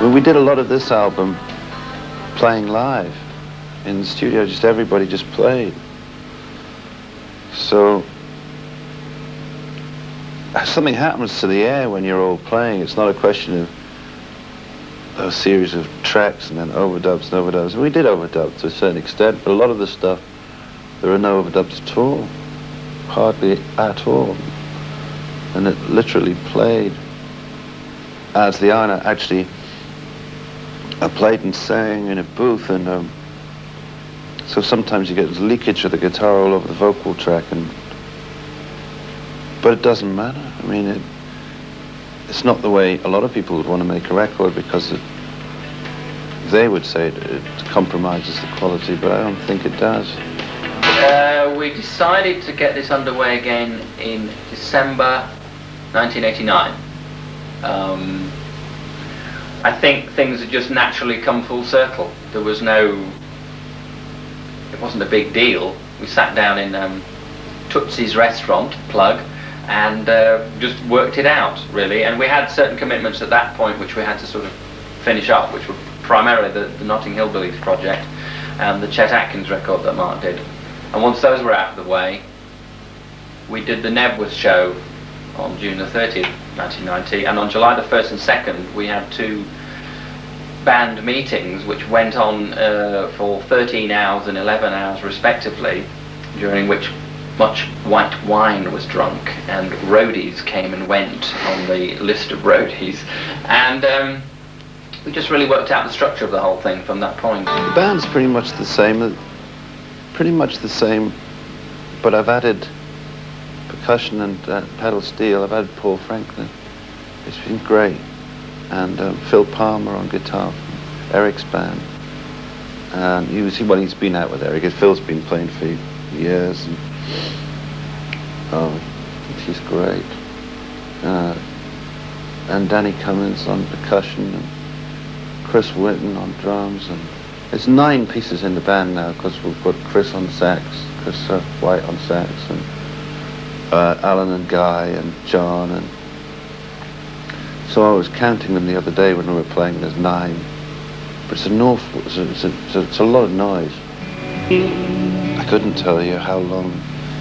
Well, we did a lot of this album playing live in the studio. Just everybody just played. So something happens to the air when you're all playing. It's not a question of a series of tracks and then overdubs and overdubs. We did overdub to a certain extent, but a lot of the stuff, there are no overdubs at all. Hardly at all. And it literally played as the owner actually played and sang in a booth, and so sometimes you get leakage of the guitar all over the vocal track, but it doesn't matter. I mean, it's not the way a lot of people would want to make a record, because they would say it compromises the quality, but I don't think it does. We decided to get this underway again in December 1989. I think things had just naturally come full circle. There was it wasn't a big deal. We sat down in Tootsie's restaurant, plug, and just worked it out, really. And we had certain commitments at that point which we had to sort of finish up, which were primarily the Notting Hill Billies project and the Chet Atkins record that Mark did. And once those were out of the way, we did the Nebworth show on June the 30th, 1990, and on July the 1st and 2nd we had two band meetings which went on for 13 hours and 11 hours respectively, during which much white wine was drunk and roadies came and went on the list of roadies, and we just really worked out the structure of the whole thing from that point. The band's pretty much the same, but I've added percussion and pedal steel. I've added Paul Franklin. It's been great. And Phil Palmer on guitar from Eric's band. And he's been out with Eric. Phil's been playing for years. And, he's great. And Danny Cummins on percussion, and Chris Whitten on drums. And there's 9 pieces in the band now, because we've got Chris on sax, Chris White on sax, and Alan and Guy and John, and so I was counting them the other day when we were playing. There's 9, but it's a lot of noise. I couldn't tell you how long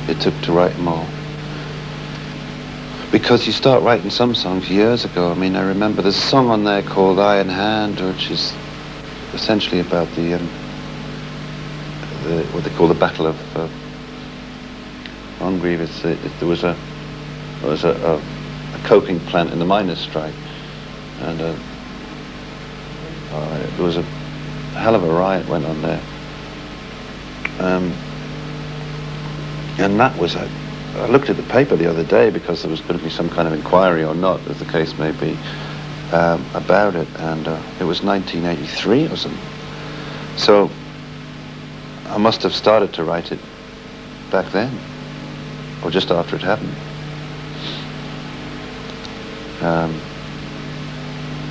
it took to write them all, because you start writing some songs years ago. I mean, I remember there's a song on there called Iron Hand, which is essentially about what they call the Battle of Congreve. There was a coking plant in the miners' strike, and there was a hell of a riot went on there, and that was I looked at the paper the other day, because there was going to be some kind of inquiry or not, as the case may be, about it, and it was 1983 or something. So I must have started to write it back then, or just after it happened.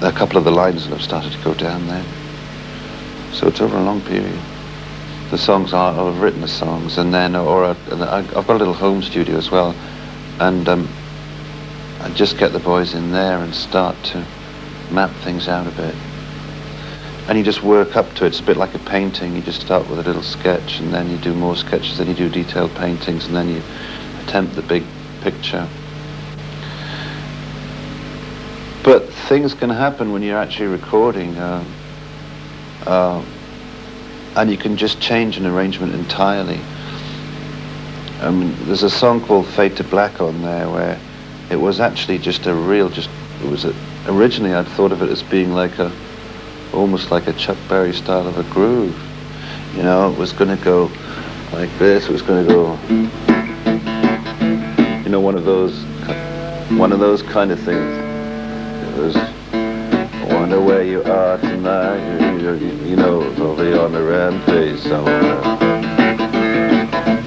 A couple of the lines that have started to go down then. So it's over a long period. The songs I've written the songs, and then, I've got a little home studio as well, and I just get the boys in there and start to map things out a bit. And you just work up to it. It's a bit like a painting. You just start with a little sketch, and then you do more sketches, then you do detailed paintings, and then you attempt the big picture. But things can happen when you're actually recording, and you can just change an arrangement entirely. There's a song called Fade to Black on there, where it was actually just originally I'd thought of it as being almost like a Chuck Berry style of a groove. You know, it was going to go like this. It was going to go, you know, one of those kind of things. It was, I wonder where you are tonight. You know, probably on the rampage somewhere.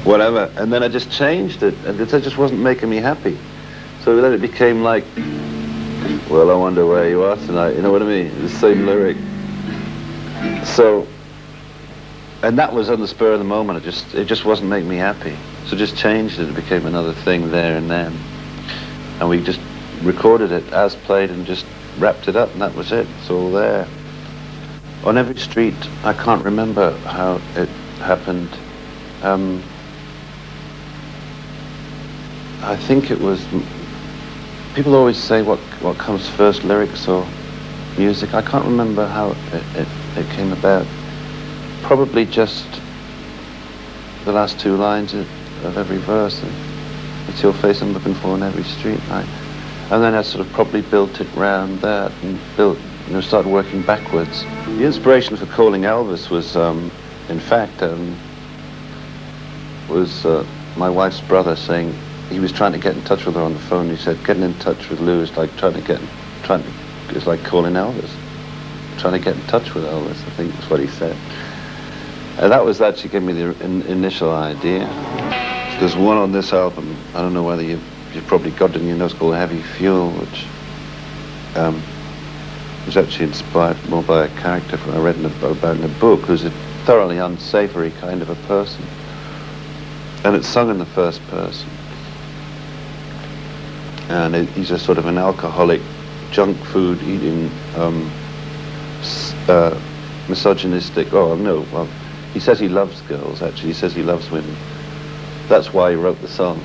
Whatever. And then I just changed it, and it just wasn't making me happy. So then it became like, well, I wonder where you are tonight. You know what I mean? The same lyric. So, and that was on the spur of the moment. It just wasn't making me happy. So just changed it. It became another thing there and then. And we just recorded it as played and just wrapped it up, and that was it. It's all there. On Every Street, I can't remember how it happened. I think it was, people always say what comes first, lyrics or music. I can't remember how it came about. Probably just the last two lines of every verse. It's your face I'm looking for on every street light. And then I sort of probably built it round that and started working backwards. The inspiration for calling Elvis was, in fact, my wife's brother saying, he was trying to get in touch with her on the phone. He said, getting in touch with Lou is like it's like calling Elvis. Trying to get in touch with Elvis, I think that's what he said. And that was actually gave me the initial idea. There's one on this album, I don't know whether you've probably got it in your notes, called Heavy Fuel, which was actually inspired more by a character I read about in a book, who's a thoroughly unsavory kind of a person. And it's sung in the first person. And he's a sort of an alcoholic, junk food eating, misogynistic, he says he loves girls, actually. He says he loves women. That's why he wrote the song.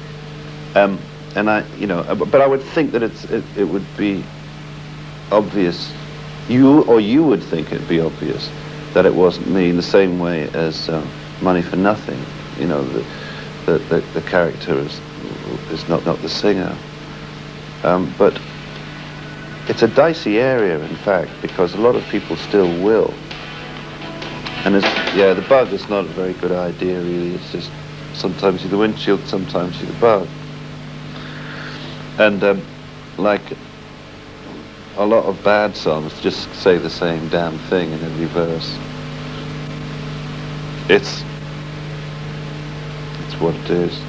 But I would think that it would be obvious, you would think it'd be obvious that it wasn't me, in the same way as Money for Nothing. The character is not the singer. But it's a dicey area, in fact, because a lot of people still will. And the bug is not a very good idea, really. It's just sometimes you're the windshield, sometimes you're the bug. And like a lot of bad songs just say the same damn thing in every verse. It's what it is.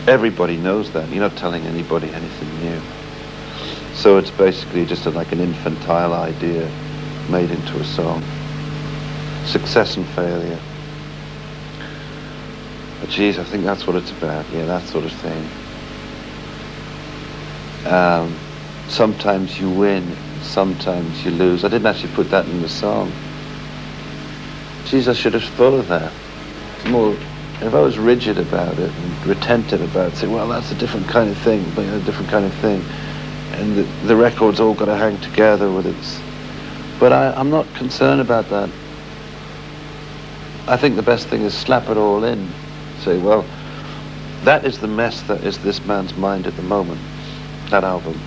Everybody knows that. You're not telling anybody anything new. So it's basically just like an infantile idea made into a song. Success and failure. But geez, I think that's what it's about. Yeah, that sort of thing. Sometimes you win, sometimes you lose. I didn't actually put that in the song. Geez, I should have thought of that. More, if I was rigid about it and retentive about it, say, well, that's a different kind of thing, but a different kind of thing. And the record's all got to hang together with its... But I'm not concerned about that. I think the best thing is slap it all in. Say, well, that is the mess that is this man's mind at the moment, that album.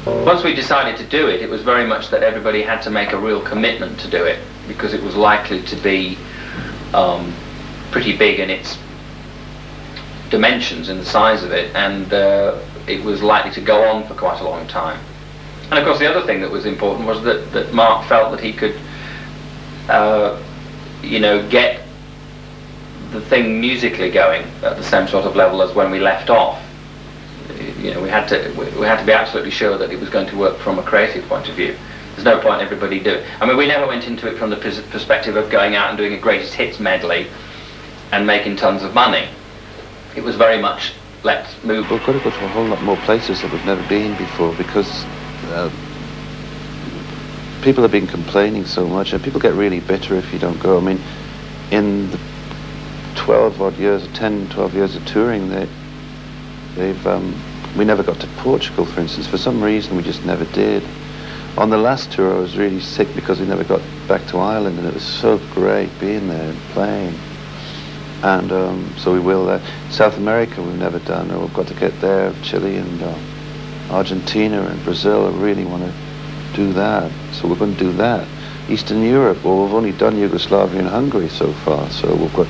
Once we decided to do it, it was very much that everybody had to make a real commitment to do it, because it was likely to be pretty big in its dimensions and the size of it, and it was likely to go on for quite a long time. And of course the other thing that was important was that Mark felt that he could get the thing musically going at the same sort of level as when we left off. We had to be absolutely sure that it was going to work from a creative point of view. There's no point everybody do it. I mean, we never went into it from the perspective of going out and doing a greatest hits medley and making tons of money. It was very much, let's move. We've got to go to a whole lot more places that we've never been before, because people have been complaining so much, and people get really bitter if you don't go. I mean, in the 12 years of touring, we never got to Portugal, for instance. For some reason, we just never did. On the last tour, I was really sick because we never got back to Ireland, and it was so great being there and playing. And so we will there. South America, we've never done, or we've got to get there. Chile and Argentina and Brazil, I really want to do that. So we're going to do that. Eastern Europe, well, we've only done Yugoslavia and Hungary so far, so we've got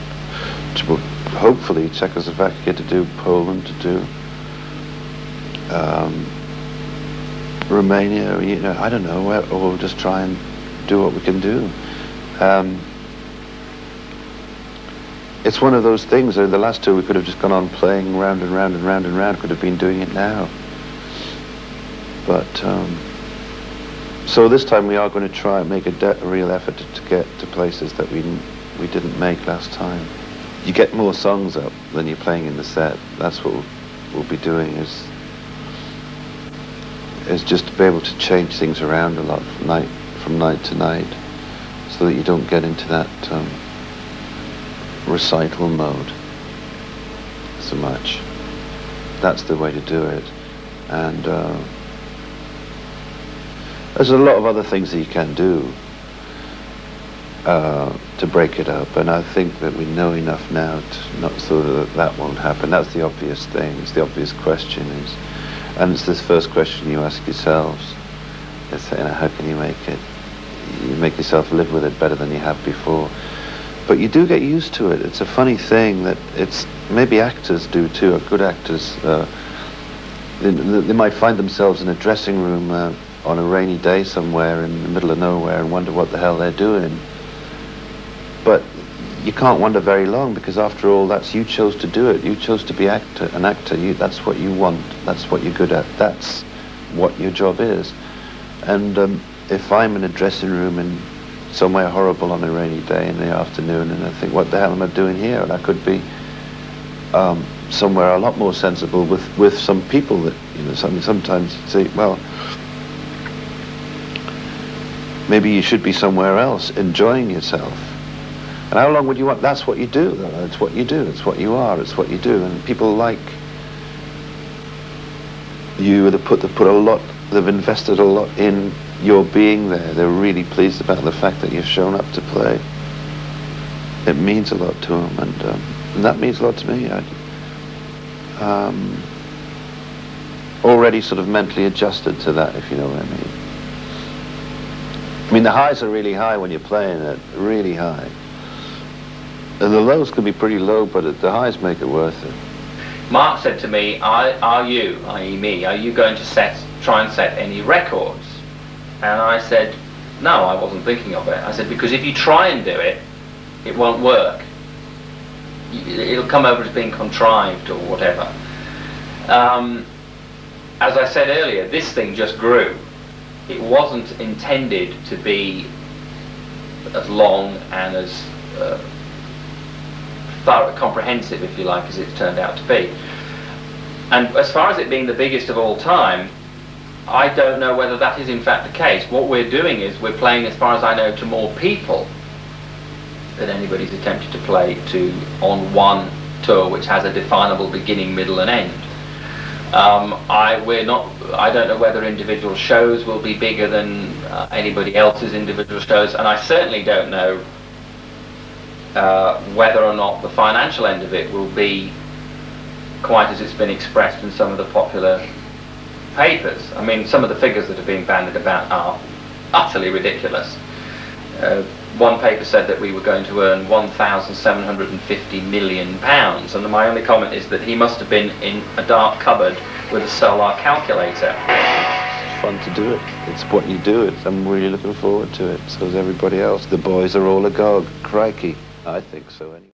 to, hopefully, Czechoslovakia to do, Poland to do, Romania, I don't know, or we'll just try and do what we can do. It's one of those things, the last tour we could have just gone on playing round and round and round and round, could have been doing it now. But, so this time we are going to try and make a real effort to get to places that we didn't make last time. You get more songs up than you're playing in the set. That's what we'll be doing, is is just to be able to change things around a lot from night to night, so that you don't get into that recital mode so much. That's the way to do it. And there's a lot of other things that you can do to break it up, and I think that we know enough now to not so that won't happen. That's the obvious thing. It's the obvious question and it's this first question you ask yourselves. It's, how can you make it? You make yourself live with it better than you have before. But you do get used to it. It's a funny thing that maybe actors do too, or good actors. They might find themselves in a dressing room on a rainy day somewhere in the middle of nowhere and wonder what the hell they're doing. But you can't wonder very long, because after all, you chose to do it. You chose to be an actor. That's what you want. That's what you're good at. That's what your job is. And if I'm in a dressing room in somewhere horrible on a rainy day in the afternoon, and I think, what the hell am I doing here? And I could be somewhere a lot more sensible with some people that, sometimes you say, well, maybe you should be somewhere else enjoying yourself. And how long would you want? That's what you do. It's what you do. It's what you are. It's what you do. And people like you that put a lot, they've invested a lot in your being there. They're really pleased about the fact that you've shown up to play. It means a lot to them, and that means a lot to me. Already sort of mentally adjusted to that, if you know what I mean. I mean, the highs are really high when you're playing it, really high. And the lows can be pretty low, but the highs make it worth it. Mark said to me, are you, i.e. me, are you going to try and set any records? And I said, no, I wasn't thinking of it. I said, because if you try and do it, it won't work. It'll come over as being contrived or whatever. As I said earlier, this thing just grew. It wasn't intended to be as long and as comprehensive, if you like, as it's turned out to be. And as far as it being the biggest of all time, I don't know whether that is in fact the case. What we're doing is we're playing, as far as I know, to more people than anybody's attempted to play to on one tour, which has a definable beginning, middle and end. I don't know whether individual shows will be bigger than anybody else's individual shows, and I certainly don't know whether or not the financial end of it will be quite as it's been expressed in some of the popular papers. I mean, some of the figures that are being bandied about are utterly ridiculous. One paper said that we were going to earn £1,750 million, and my only comment is that he must have been in a dark cupboard with a solar calculator. It's fun to do it. It's what you do. I'm really looking forward to it. So is everybody else. The boys are all agog. Crikey. I think so anyway.